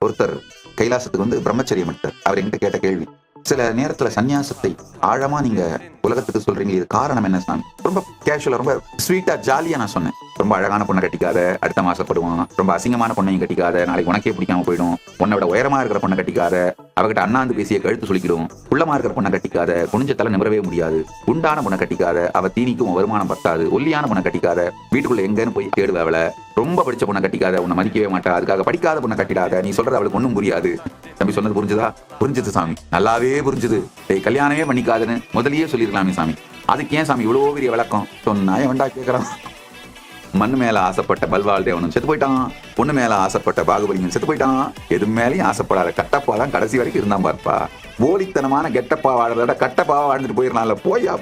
ஒருத்தர் கைலாசத்துக்கு வந்து பிரம்மச்சரியம் எடுத்தார். அவர் என்கிட்ட கேட்ட கேள்வி, சில நேரத்துல சன்னியாசத்தை ஆழமா நீங்க உலகத்துக்கு சொல்றீங்க, இது காரணம் என்ன சாமி? ரொம்ப கேஷுவலா, ரொம்ப ஸ்வீட்டா, ஜாலியா நான் சொன்னேன். ரொம்ப அழகான பொண்ணை கட்டிக்காத, அடுத்த மாசப்படுவான். ரொம்ப அசிங்கமான பொண்ணையும் கட்டிக்காத, நாளைக்கு உனக்கே பிடிக்காம போயிடும். உன்னை விட உயரமா இருக்கிற பொண்ணை கட்டிக்காத, அவகிட்ட அண்ணாந்து பேசிய கழுத்து சுளிக்கிடும். குள்ளமா இருக்கிற பொண்ணை கட்டிக்காத, குனிஞ்ச தலை நிமிரவே முடியாது. குண்டான பொண்ணை கட்டிக்காத, அவ தீனிக்கும் வருமானம் பத்தாது. ஒல்லியான பொண்ணை கட்டிக்காத, வீட்டுக்குள்ள எங்கன்னு போய் தேடுவ அவளை. ரொம்ப படிச்ச பொண்ணை கட்டிக்காத, உன்னை மதிக்கவே மாட்டா. அதுக்காக படிக்காத பொண்ணை கட்டிடாத, நீ சொல்றது அவளுக்கு ஒன்றும் புரியாது. தம்பி சொன்னது புரிஞ்சுதா? புரிஞ்சுது சாமி, நல்லாவே புரிஞ்சுது. கல்யாணமே பண்ணிக்காதுன்னு முதலியே சொல்லிருக்கலாமே சாமி. அதுக்கு ஏன் சாமி இவ்வளோ பெரிய விளக்கம் சொன்னா? எவன்டா கேட்கறான்? மண்ணு மேல ஆசைப்பட்ட பல்வாள் தேவனும் செத்து போயிட்டான். பொண்ணு மேல ஆசைப்பட்ட பாகுபலியும் செத்து போயிட்டான். எது மேலேயும் ஆசைப்படாத கட்டப்பா தான் கடைசி வரைக்கும் இருந்தான் பார்ப்பா. போலித்தனமான கெட்டப்பா வாழ்றத கட்டப்பா வாழ்ந்துட்டு போயிடலாம்ல. போய்யா.